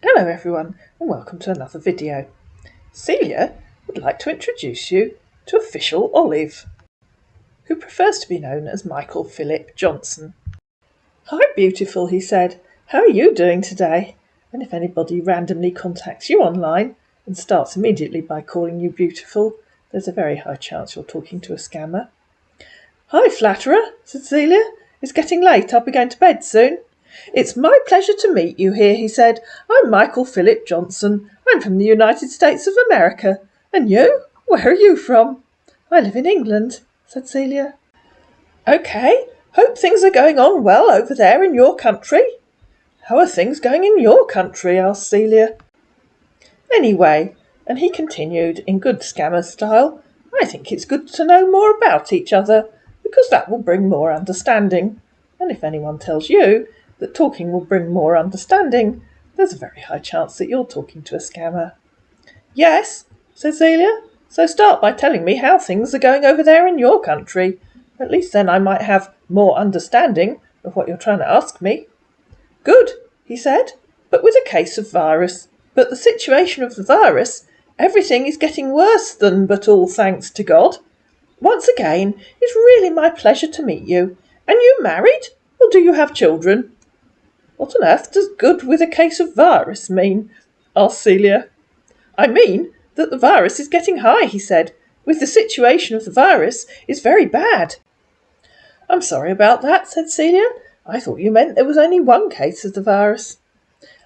Hello everyone and welcome to another video. Celia would like to introduce you to Official Olive, who prefers to be known as Michael Philip Johnson. Hi beautiful, he said. How are you doing today? And if anybody randomly contacts you online and starts immediately by calling you beautiful, there's a very high chance you're talking to a scammer. Hi flatterer, said Celia. It's getting late, I'll be going to bed soon. It's my pleasure to meet you here, he said. I'm Michael Philip Johnson. I'm from the United States of America. And you? Where are you from? I live in England, said Celia. OK, hope things are going on well over there in your country. How are things going in your country? Asked Celia. Anyway, and he continued in good scammer style, I think it's good to know more about each other, because that will bring more understanding. And if anyone tells you that talking will bring more understanding, there's a very high chance that you're talking to a scammer. Yes, said Celia, so start by telling me how things are going over there in your country. At least then I might have more understanding of what you're trying to ask me. Good, he said, but with a case of virus. But the situation of the virus, everything is getting worse than but all thanks to God. Once again, it's really my pleasure to meet you. And you married? Or do you have children? What on earth does good with a case of virus mean? Asked Celia. I mean that the virus is getting high, he said. With the situation of the virus is very bad. I'm sorry about that, said Celia. I thought you meant there was only one case of the virus.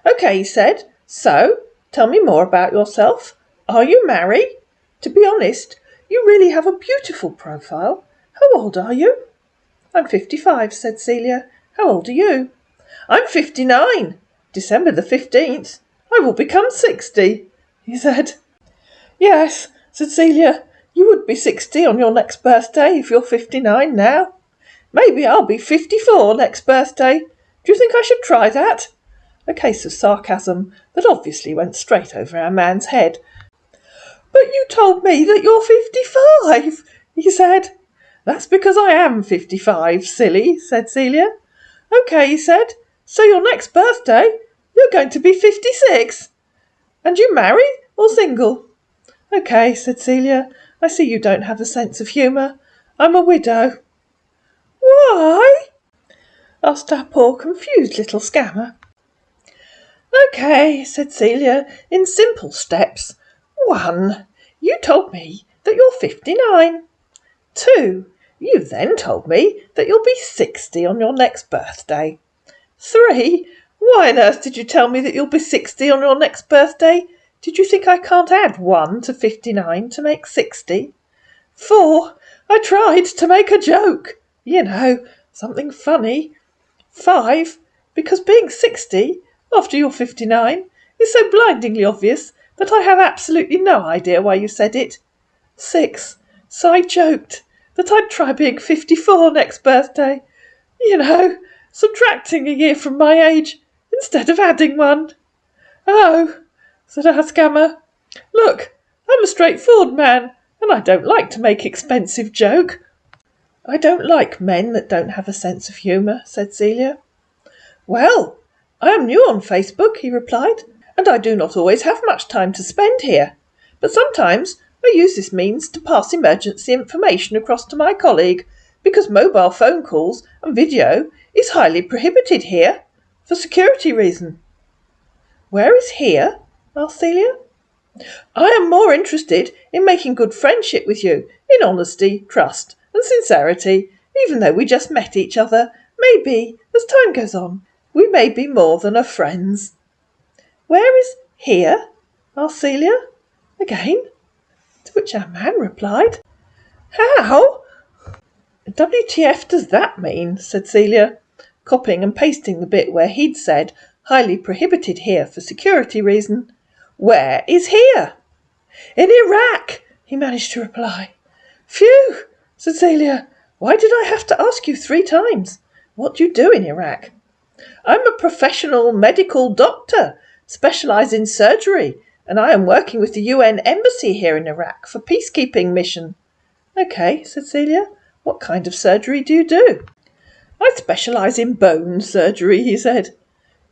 OK, he said. So, tell me more about yourself. Are you married? To be honest, you really have a beautiful profile. How old are you? I'm 55, said Celia. How old are you? I'm 59. December the 15th. I will become 60, he said. Yes, said Celia. You would be 60 on your next birthday if you're 59 now. Maybe I'll be 54 next birthday. Do you think I should try that? A case of sarcasm that obviously went straight over our man's head. But you told me that you're 55, he said. That's because I am 55, silly, said Celia. OK, he said. So your next birthday, you're going to be 56. And you married or single? OK, said Celia. I see you don't have a sense of humour. I'm a widow. Why? Asked our poor confused little scammer. OK, said Celia, in simple steps. 1. You told me that you're 59. 2. You then told me that you'll be 60 on your next birthday. 3. Why on earth did you tell me that you'll be 60 on your next birthday? Did you think I can't add 1 to 59 to make 60? 4. I tried to make a joke. You know, something funny. 5. Because being 60 after you're 59 is so blindingly obvious that I have absolutely no idea why you said it. 6. So I joked that I'd try being 54 next birthday. You know, subtracting a year from my age instead of adding one. Oh, said our scammer. Look, I'm a straightforward man, and I don't like to make expensive joke. I don't like men that don't have a sense of humour, said Celia. Well, I am new on Facebook, he replied, and I do not always have much time to spend here. But sometimes I use this means to pass emergency information across to my colleague, because mobile phone calls and video is highly prohibited here, for security reasons. Where is here? Asked Celia. I am more interested in making good friendship with you, in honesty, trust and sincerity, even though we just met each other. Maybe, as time goes on, we may be more than a friends. Where is here? Asked Celia. Again, to which our man replied, How? WTF does that mean? Said Celia, copying and pasting the bit where he'd said, highly prohibited here for security reason. Where is here? In Iraq, he managed to reply. Phew, said Celia. Why did I have to ask you 3 times? What do you do in Iraq? I'm a professional medical doctor, specialise in surgery, and I am working with the UN embassy here in Iraq for peacekeeping mission. OK, said Celia. What kind of surgery do you do? I specialise in bone surgery, he said.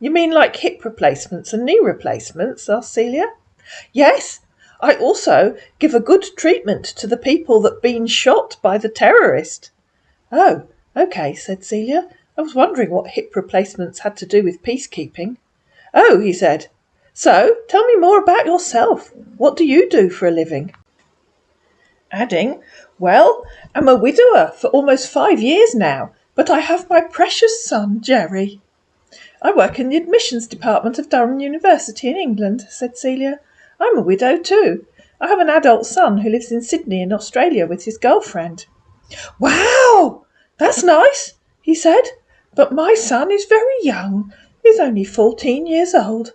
You mean like hip replacements and knee replacements? Asked Celia. Yes. I also give a good treatment to the people that been shot by the terrorist. Oh, OK, said Celia. I was wondering what hip replacements had to do with peacekeeping. Oh, he said. So, tell me more about yourself. What do you do for a living? Adding, well, I'm a widower for almost 5 years now, but I have my precious son, Jerry. I work in the admissions department of Durham University in England, said Celia. I'm a widow too. I have an adult son who lives in Sydney in Australia with his girlfriend. Wow! That's nice, he said. But my son is very young. He's only 14 years old.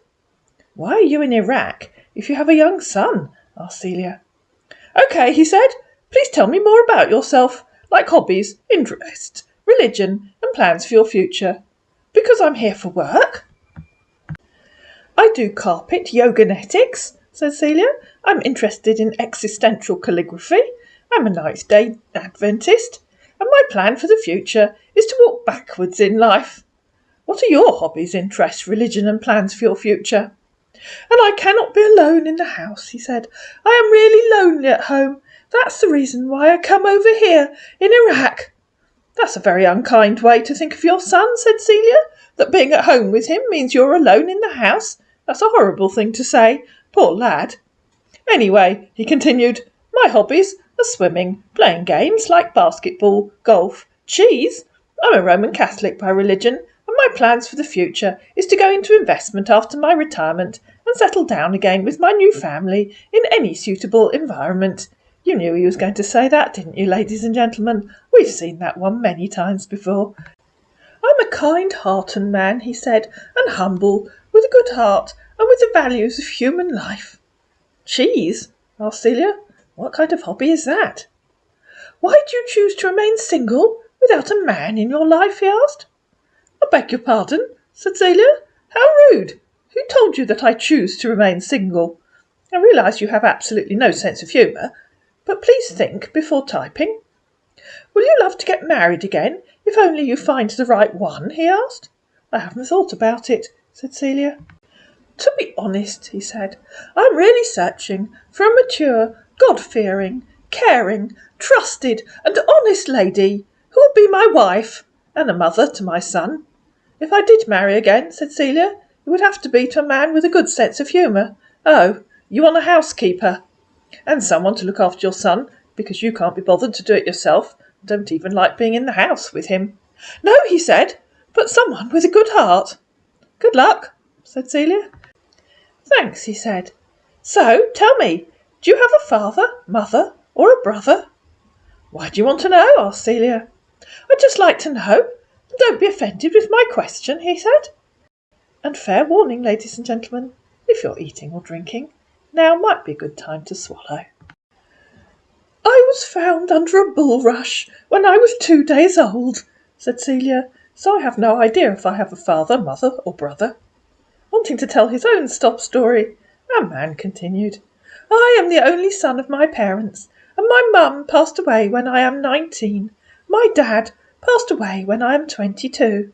Why are you in Iraq if you have a young son? Asked Celia. OK, he said. Please tell me more about yourself, like hobbies, interests, religion, and plans for your future. Because I'm here for work. I do carpet yoganetics, said Celia. I'm interested in existential calligraphy. I'm a Ninth Day Adventist. And my plan for the future is to walk backwards in life. What are your hobbies, interests, religion, and plans for your future? And I cannot be alone in the house, he said. I am really lonely at home. That's the reason why I come over here, in Iraq. That's a very unkind way to think of your son, said Celia, that being at home with him means you're alone in the house. That's a horrible thing to say. Poor lad. Anyway, he continued, my hobbies are swimming, playing games like basketball, golf, cheese. I'm a Roman Catholic by religion, and my plans for the future is to go into investment after my retirement and settle down again with my new family in any suitable environment. You knew he was going to say that, didn't you, ladies and gentlemen? We've seen that one many times before. I'm a kind-hearted man, he said, and humble, with a good heart and with the values of human life. Cheese? Asked Celia. What kind of hobby is that? Why do you choose to remain single without a man in your life? He asked. I beg your pardon, said Celia. How rude! Who told you that I choose to remain single? I realise you have absolutely no sense of humour, but please think before typing. Will you love to get married again, if only you find the right one? He asked. I haven't thought about it, said Celia. To be honest, he said, I'm really searching for a mature, God-fearing, caring, trusted and honest lady who will be my wife and a mother to my son. If I did marry again, said Celia, it would have to be to a man with a good sense of humour. Oh, you want a housekeeper? And someone to look after your son, because you can't be bothered to do it yourself, and don't even like being in the house with him. No, he said, but someone with a good heart. Good luck, said Celia. Thanks, he said. So, tell me, do you have a father, mother, or a brother? Why do you want to know? Asked Celia. I'd just like to know. Don't be offended with my question, he said. And fair warning, ladies and gentlemen, if you're eating or drinking, now might be a good time to swallow. I was found under a bulrush when I was 2 days old, said Celia, so I have no idea if I have a father, mother, or brother. Wanting to tell his own stop story, our man continued, I am the only son of my parents, and my mum passed away when I am 19. My dad passed away when I am 22.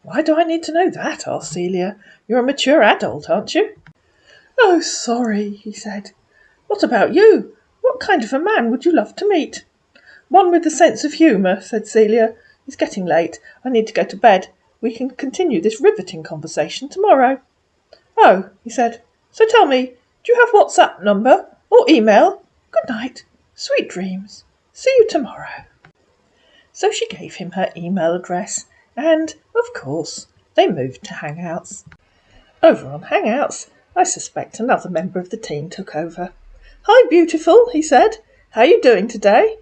Why do I need to know that? Asked Celia. You're a mature adult, aren't you? Oh, sorry, he said. What about you? What kind of a man would you love to meet? One with a sense of humour, said Celia. It's getting late. I need to go to bed. We can continue this riveting conversation tomorrow. Oh, he said. So tell me, do you have WhatsApp number or email? Good night. Sweet dreams. See you tomorrow. So she gave him her email address and, of course, they moved to Hangouts. Over on Hangouts, I suspect another member of the team took over. Hi, beautiful, he said. How are you doing today?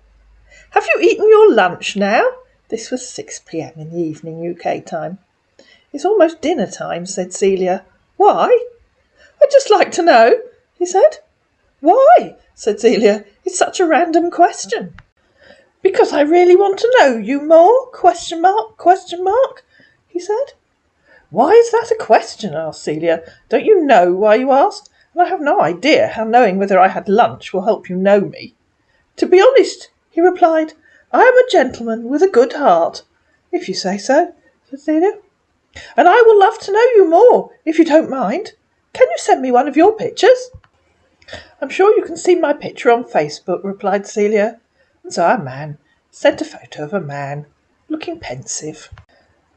Have you eaten your lunch now? This was 6 p.m. in the evening UK time. It's almost dinner time, said Celia. Why? I'd just like to know, he said. Why? Said Celia. It's such a random question. Because I really want to know you more, question mark, he said. Why is that a question? Asked Celia. Don't you know why you asked? And I have no idea how knowing whether I had lunch will help you know me. To be honest, he replied, I am a gentleman with a good heart. If you say so, said Celia. And I will love to know you more, if you don't mind. Can you send me one of your pictures? I'm sure you can see my picture on Facebook, replied Celia. And so our man sent a photo of a man, looking pensive.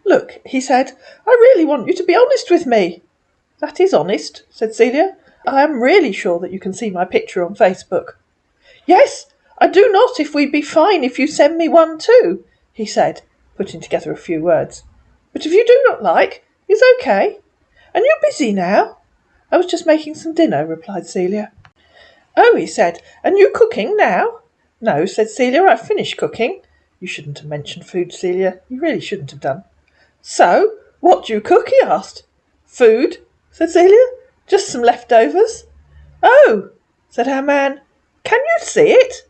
Look, he said, I really want you to be honest with me. That is honest, said Celia. I am really sure that you can see my picture on Facebook. Yes, I do not if we'd be fine if you send me one too, he said, putting together a few words. But if you do not like, it's okay. And you're busy now? I was just making some dinner, replied Celia. Oh, he said, and you cooking now? No, said Celia, I've finished cooking. You shouldn't have mentioned food, Celia. You really shouldn't have done. So, what do you cook? He asked. Food, said Celia. Just some leftovers. Oh, said our man. Can you see it?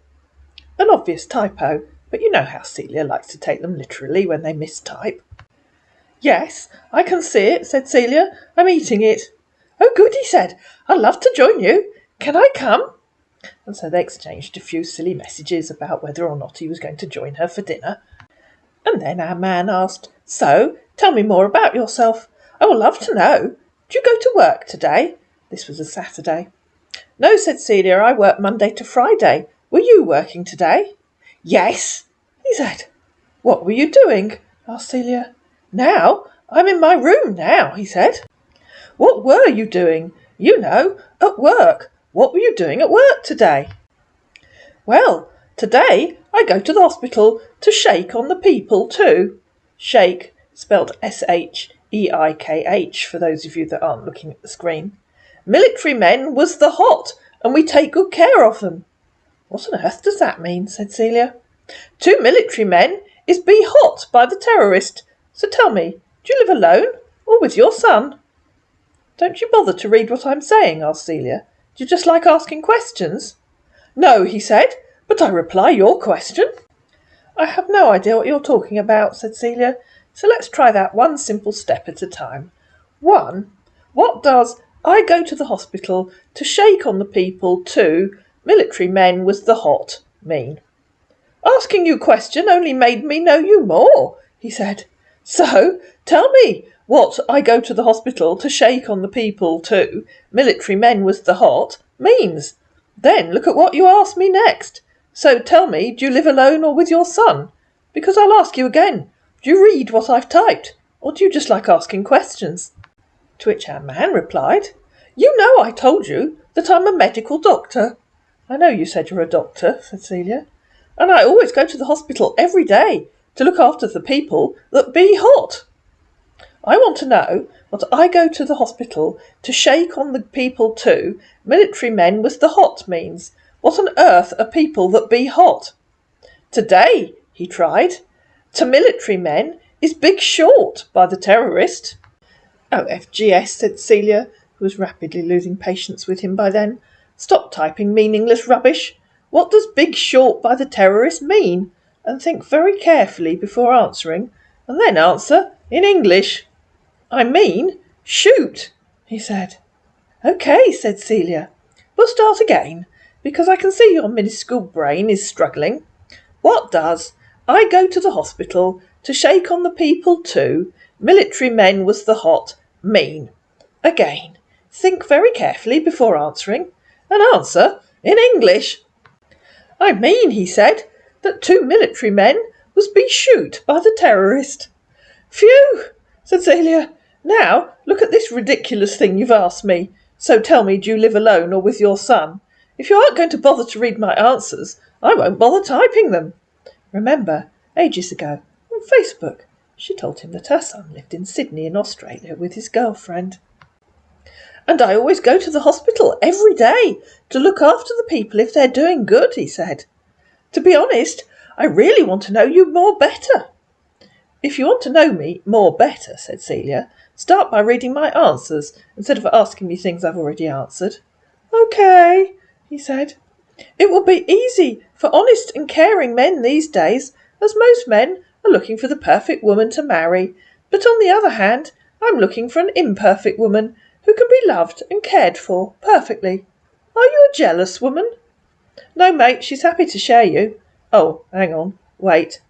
An obvious typo, but you know how Celia likes to take them literally when they mistype. Yes, I can see it, said Celia. I'm eating it. Oh, good, he said. I'd love to join you. Can I come? And so they exchanged a few silly messages about whether or not he was going to join her for dinner. And then our man asked, So, tell me more about yourself. I would love to know. Do you go to work today? This was a Saturday. No, said Celia, I work Monday to Friday. Were you working today? Yes, he said. What were you doing? Asked Celia. Now, I'm in my room now, he said. What were you doing? You know, at work. What were you doing at work today? Well, today I go to the hospital to shake on the people too. Shake, spelled S-H-E-I-K-H, for those of you that aren't looking at the screen. Military men was the hot, and we take good care of them. What on earth does that mean? Said Celia. 2 military men is be hot by the terrorist. So tell me, do you live alone or with your son? Don't you bother to read what I'm saying? Asked Celia. Do you just like asking questions? No, he said, but I reply your question. I have no idea what you're talking about, said Celia, so let's try that one simple step at a time. 1. What does I go to the hospital to shake on the people to military men was the hot mean? Asking you question only made me know you more, he said. So, tell me what I go to the hospital to shake on the people to military men was the hot means. Then look at what you ask me next. So tell me, do you live alone or with your son? Because I'll ask you again, do you read what I've typed, or do you just like asking questions? To which our man replied, You know I told you that I'm a medical doctor. I know you said you're a doctor, said Celia, and I always go to the hospital every day to look after the people that be hot. I want to know what I go to the hospital to shake on the people to military men was the hot means. What on earth are people that be hot? Today, he tried, to military men is Big Short by the terrorist. Oh, FGS, said Celia, who was rapidly losing patience with him by then. Stop typing meaningless rubbish. What does Big Short by the terrorist mean? And think very carefully before answering, and then answer in English. I mean, shoot, he said. OK, said Celia. We'll start again, because I can see your minuscule brain is struggling. What does I go to the hospital to shake on the people to military men was the hot mean? Again, think very carefully before answering, and answer in English. I mean, he said, that 2 military men was be shoot by the terrorist. Phew, said Celia. Now, look at this ridiculous thing you've asked me. So tell me, do you live alone or with your son? If you aren't going to bother to read my answers, I won't bother typing them. Remember, ages ago, on Facebook, she told him that her son lived in Sydney in Australia with his girlfriend. And I always go to the hospital every day to look after the people if they're doing good, he said. To be honest, I really want to know you more better. If you want to know me more better, said Celia, start by reading my answers instead of asking me things I've already answered. OK, he said. It will be easy for honest and caring men these days, as most men are looking for the perfect woman to marry. But on the other hand, I'm looking for an imperfect woman who can be loved and cared for perfectly. Are you a jealous woman? No, mate, she's happy to share you. Oh, hang on, wait.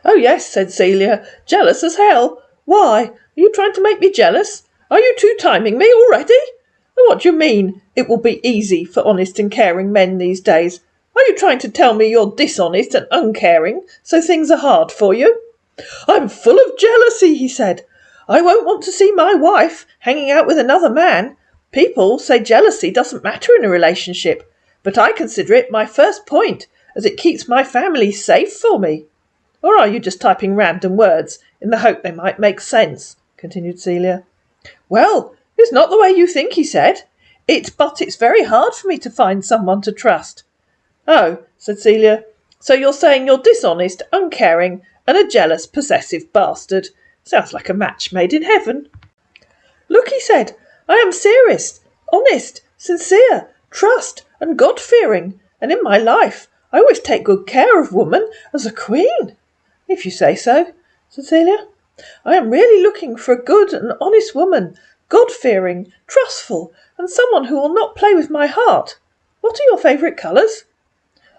Oh, yes, said Celia, jealous as hell. Why? Are you trying to make me jealous? Are you two-timing me already? What do you mean, it will be easy for honest and caring men these days? Are you trying to tell me you're dishonest and uncaring, so things are hard for you? I'm full of jealousy, he said. I won't want to see my wife hanging out with another man. People say jealousy doesn't matter in a relationship, but I consider it my first point, as it keeps my family safe for me. Or are you just typing random words in the hope they might make sense? Continued Celia. Well, it's not the way you think, he said. But it's very hard for me to find someone to trust. Oh, said Celia, so you're saying you're dishonest, uncaring, and a jealous, possessive bastard. Sounds like a match made in heaven. Look, he said, I am serious, honest, sincere, trust, and God-fearing, and in my life I always take good care of woman as a queen. If you say so, said Celia. I am really looking for a good and honest woman, God-fearing, trustful, and someone who will not play with my heart. What are your favourite colours?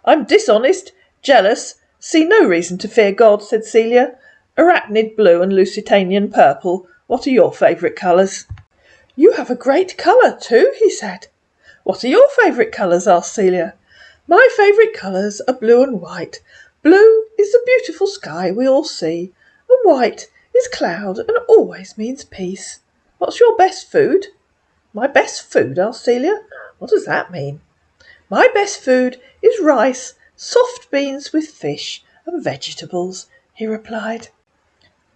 I'm dishonest, jealous, see no reason to fear God, said Celia. Arachnid blue and Lusitanian purple. What are your favourite colours? You have a great colour too, he said. What are your favourite colours? Asked Celia. My favourite colours are blue and white. Blue is the beautiful sky we all see, and white is cloud and always means peace. What's your best food? My best food? Asked Celia. What does that mean? My best food is rice, soft beans with fish, and vegetables, he replied.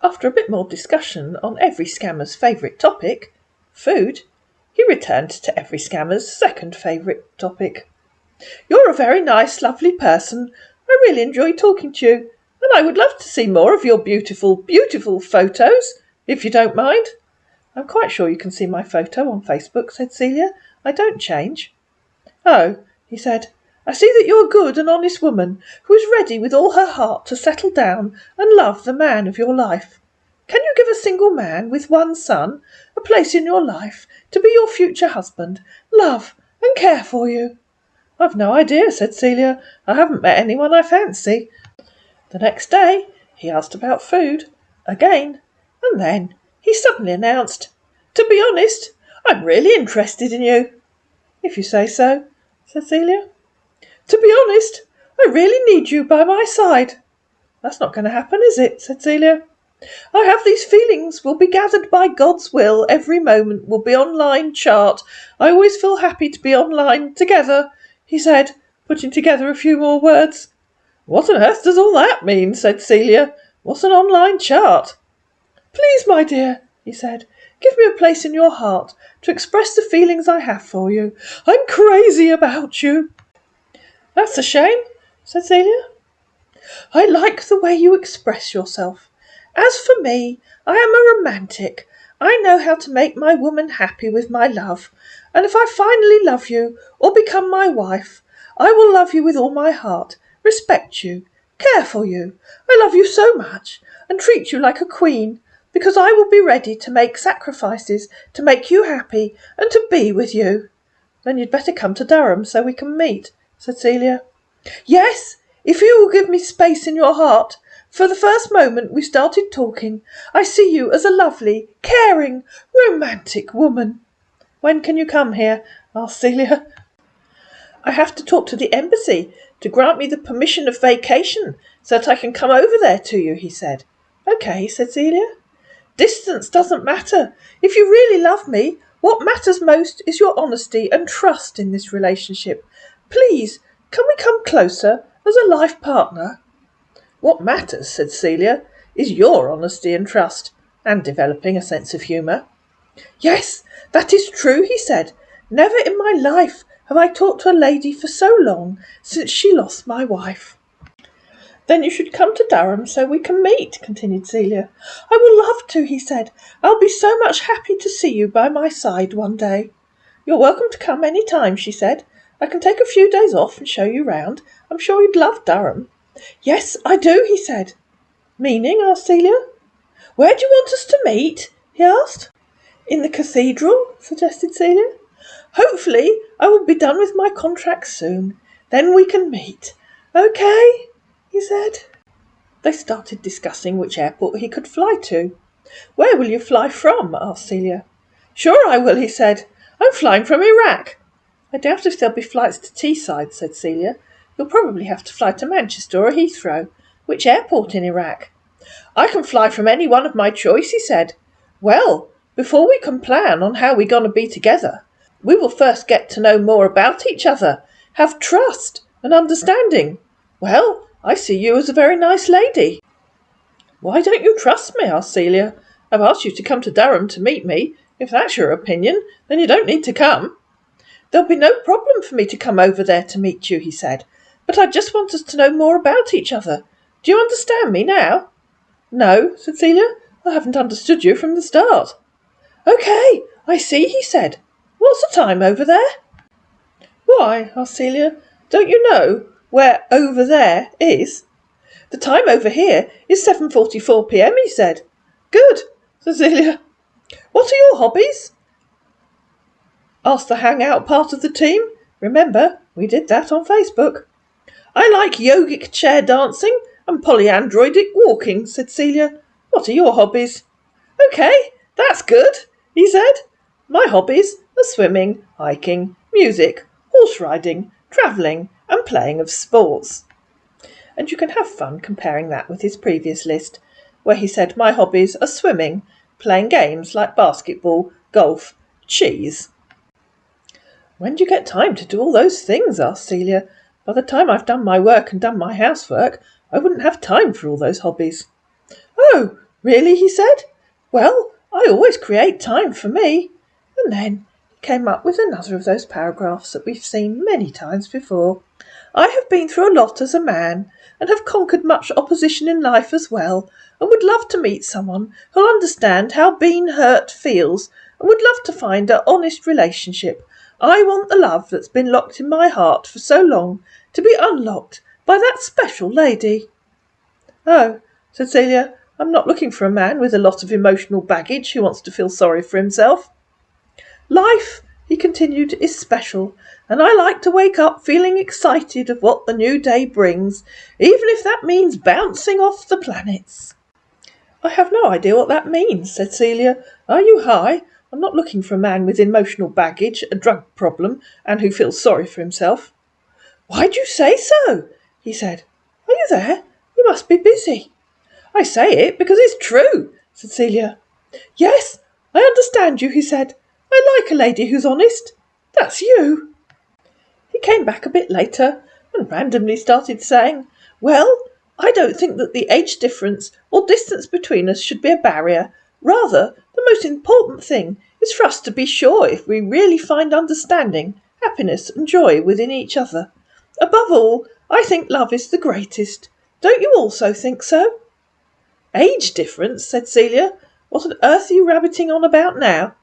After a bit more discussion on every scammer's favourite topic, food, he returned to every scammer's second favourite topic. You're a very nice, lovely person. I really enjoy talking to you, and I would love to see more of your beautiful, beautiful photos, if you don't mind. I'm quite sure you can see my photo on Facebook, said Celia. I don't change. Oh, he said, I see that you're a good and honest woman who is ready with all her heart to settle down and love the man of your life. Can you give a single man with one son a place in your life to be your future husband, love and care for you? I've no idea, said Celia. I haven't met anyone I fancy. The next day he asked about food again, and then he suddenly announced, To be honest, I'm really interested in you. If you say so, said Celia. To be honest, I really need you by my side. That's not going to happen, is it? Said Celia. I have these feelings will be gathered by God's will. Every moment will be online chart. I always feel happy to be online together, he said, putting together a few more words. What on earth does all that mean? Said Celia. What's an online chart? Please, my dear, he said, give me a place in your heart to express the feelings I have for you. I'm crazy about you. That's a shame, said Celia. I like the way you express yourself. As for me, I am a romantic. I know how to make my woman happy with my love, and if I finally love you or become my wife, I will love you with all my heart, respect you, care for you. I love you so much and treat you like a queen, because I will be ready to make sacrifices to make you happy and to be with you. Then you'd better come to Durham so we can meet, said Celia. Yes, if you will give me space in your heart. For the first moment we started talking, I see you as a lovely, caring, romantic woman. When can you come here? Asked Celia. I have to talk to the embassy to grant me the permission of vacation so that I can come over there to you, he said. Okay, said Celia. Distance doesn't matter. If you really love me, what matters most is your honesty and trust in this relationship. Please, can we come closer as a life partner? What matters, said Celia, is your honesty and trust, and developing a sense of humour. Yes, that is true, he said. Never in my life have I talked to a lady for so long since she lost my wife. Then you should come to Durham so we can meet, continued Celia. I will love to, he said. I'll be so much happy to see you by my side one day. You're welcome to come any time, she said. I can take a few days off and show you round. I'm sure you'd love Durham. Yes, I do, he said. Meaning? Asked Celia. Where do you want us to meet? He asked. In the cathedral, suggested Celia. Hopefully I will be done with my contract soon. Then we can meet. Okay, he said. They started discussing which airport he could fly to. "Where will you fly from?" asked Celia. "Sure I will," he said. "I'm flying from Iraq." "I doubt if there'll be flights to Teesside," said Celia. "You'll probably have to fly to Manchester or Heathrow. Which airport in Iraq?" "I can fly from any one of my choice," he said. "Well, before we can plan on how we're going to be together, we will first get to know more about each other, have trust and understanding. Well, I see you as a very nice lady." "Why don't you trust me?" asked Celia. "I've asked you to come to Durham to meet me. If that's your opinion, then you don't need to come." "There'll be no problem for me to come over there to meet you," he said. "But I just want us to know more about each other. Do you understand me now?" "No," said Celia. "I haven't understood you from the start." "Okay, I see," he said. "What's the time over there?" "Why?" asked Celia. "Don't you know where over there is?" "The time over here is 7:44 p.m, he said. "Good," said Celia. "What are your hobbies?" asked the hangout part of the team. Remember, we did that on Facebook. "I like yogic chair dancing and polyandroidic walking," said Celia. "What are your hobbies?" "Okay, that's good," he said. "My hobbies are swimming, hiking, music, horse riding, travelling and playing of sports." And you can have fun comparing that with his previous list, where he said, "My hobbies are swimming, playing games like basketball, golf, cheese." "When do you get time to do all those things?" asked Celia. "By the time I've done my work and done my housework, I wouldn't have time for all those hobbies." "Oh, really?" he said. "Well, I always create time for me." And then he came up with another of those paragraphs that we've seen many times before. "I have been through a lot as a man, and have conquered much opposition in life as well, and would love to meet someone who'll understand how being hurt feels, and would love to find an honest relationship. I want the love that's been locked in my heart for so long to be unlocked by that special lady." "Oh," said Celia, "I'm not looking for a man with a lot of emotional baggage who wants to feel sorry for himself." "Life," he continued, "is special, and I like to wake up feeling excited of what the new day brings, even if that means bouncing off the planets." "I have no idea what that means," said Celia. "Are you high? I'm not looking for a man with emotional baggage, a drug problem, and who feels sorry for himself." "Why'd you say so?" he said. "Are you there? You must be busy." "I say it because it's true," said Celia. "Yes, I understand you," he said. "I like a lady who's honest. That's you." He came back a bit later and randomly started saying, "Well, I don't think that the age difference or distance between us should be a barrier. Rather, the most important thing is for us to be sure if we really find understanding, happiness and joy within each other. Above all, I think love is the greatest. Don't you also think so?" "Age difference," said Celia. "What on earth are you rabbiting on about now?"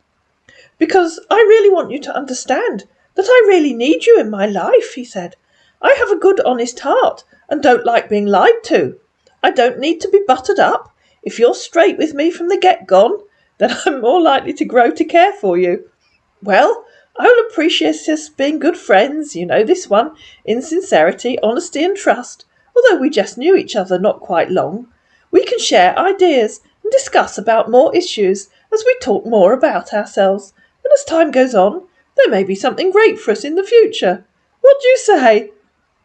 "Because I really want you to understand that I really need you in my life," he said. "I have a good honest heart and don't like being lied to. I don't need to be buttered up. If you're straight with me from the get-gone, then I'm more likely to grow to care for you. Well, I will appreciate us being good friends, you know this one, in sincerity, honesty and trust, although we just knew each other not quite long. We can share ideas and discuss about more issues as we talk more about ourselves, and as time goes on, there may be something great for us in the future. What do you say?"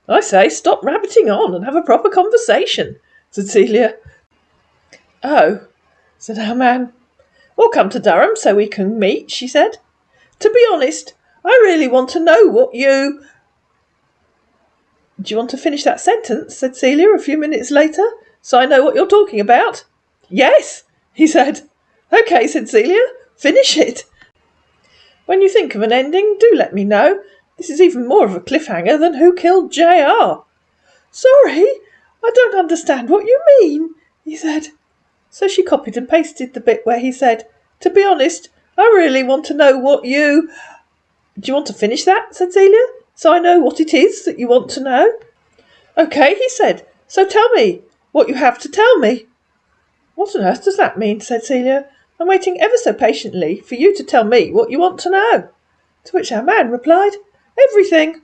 "I say stop rabbiting on and have a proper conversation," said Celia. "Oh," said our man. "Or come to Durham so we can meet," she said. "To be honest, I really want to know what you—" "Do you want to finish that sentence?" said Celia a few minutes later, "so I know what you're talking about?" "Yes," he said. "Okay," said Celia, "finish it. When you think of an ending, do let me know. This is even more of a cliffhanger than Who Killed JR. "Sorry, I don't understand what you mean," he said. So she copied and pasted the bit where he said, "To be honest, I really want to know what you—" "Do you want to finish that?" said Celia, "so I know what it is that you want to know?" "Okay," he said, "so tell me what you have to tell me." "What on earth does that mean?" said Celia. "I'm waiting ever so patiently for you to tell me what you want to know." To which our man replied, "Everything."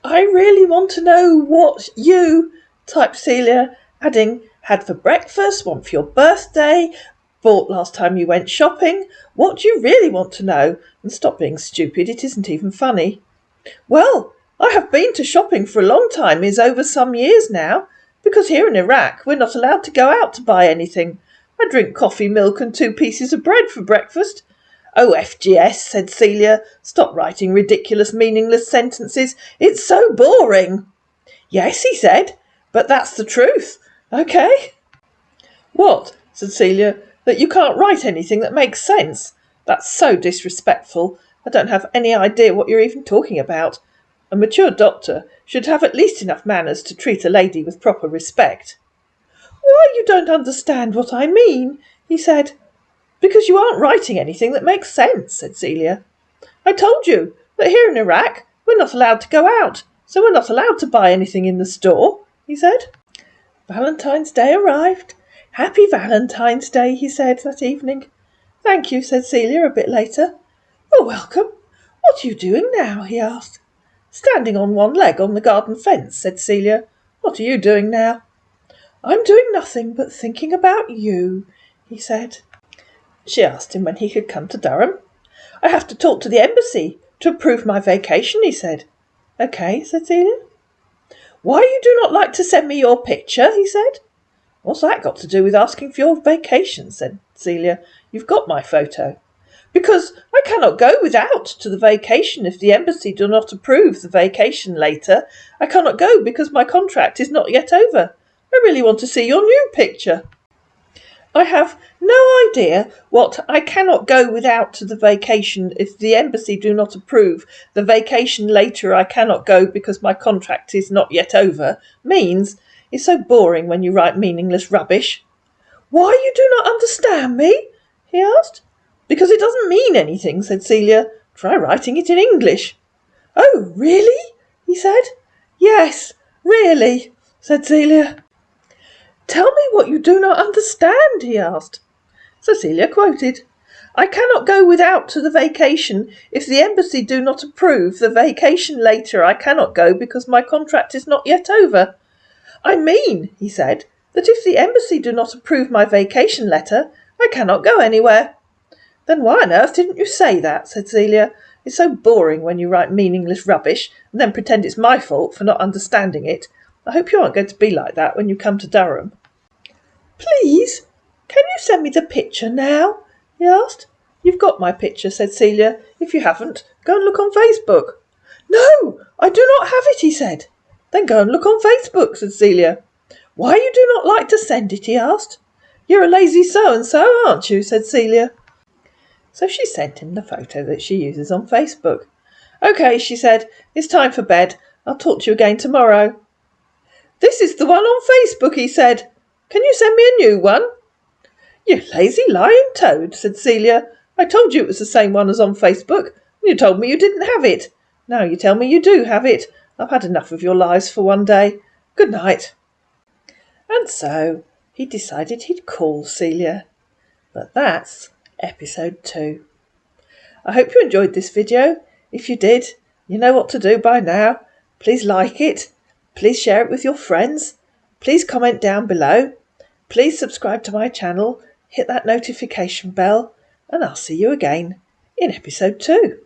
"I really want to know what you—" typed Celia, adding, Had for breakfast, one for your birthday, bought last time you went shopping. What do you really want to know? And stop being stupid, it isn't even funny. Well, I have been to shopping for a long time, is over some years now, because here in Iraq we're not allowed to go out to buy anything. I drink coffee, milk and 2 pieces of bread for breakfast. Oh, FGS, said Celia. Stop writing ridiculous, meaningless sentences. It's so boring. Yes, he said, but that's the truth. OK? What? Said Celia. That you can't write anything that makes sense. That's so disrespectful. I don't have any idea what you're even talking about. A mature doctor should have at least enough manners to treat a lady with proper respect. Why, you don't understand what I mean, he said. Because you aren't writing anything that makes sense, said Celia. I told you that here in Iraq we're not allowed to go out, so we're not allowed to buy anything in the store, he said. Valentine's Day arrived. Happy Valentine's Day, he said that evening. Thank you, said Celia a bit later. You're welcome. What are you doing now? He asked. Standing on one leg on the garden fence, said Celia. What are you doing now? I'm doing nothing but thinking about you, he said. She asked him when he could come to Durham. I have to talk to the embassy to approve my vacation, he said. OK, said Celia. Why you do not like to send me your picture, he said. What's that got to do with asking for your vacation, said Celia. You've got my photo. Because I cannot go without to the vacation if the embassy do not approve the vacation later. I cannot go because my contract is not yet over. I really want to see your new picture. I have no idea what I cannot go without to the vacation if the embassy do not approve the vacation later I cannot go because my contract is not yet over means. It's so boring when you write meaningless rubbish. Why you do not understand me? He asked. Because it doesn't mean anything, said Celia. Try writing it in English. Oh, really? He said. Yes, really, said Celia. Tell me what you do not understand, he asked. Cecilia quoted, I cannot go without to the vacation if the embassy do not approve the vacation later I cannot go because my contract is not yet over. I mean, he said, that if the embassy do not approve my vacation letter, I cannot go anywhere. Then why on earth didn't you say that, said Celia. It's so boring when you write meaningless rubbish and then pretend it's my fault for not understanding it. I hope you aren't going to be like that when you come to Durham. Please, can you send me the picture now? He asked. You've got my picture, said Celia. If you haven't, go and look on Facebook. No, I do not have it, he said. Then go and look on Facebook, said Celia. Why you do not like to send it, he asked. You're a lazy so-and-so, aren't you, said Celia. So she sent him the photo that she uses on Facebook. OK, she said, it's time for bed. I'll talk to you again tomorrow. This is the one on Facebook, he said. Can you send me a new one? You lazy lying toad, said Celia. I told you it was the same one as on Facebook, and you told me you didn't have it. Now you tell me you do have it. I've had enough of your lies for one day. Good night. And so he decided he'd call Celia. But that's episode 2. I hope you enjoyed this video. If you did, you know what to do by now. Please like it. Please share it with your friends. Please comment down below. Please subscribe to my channel. Hit that notification bell. And I'll see you again in episode 2.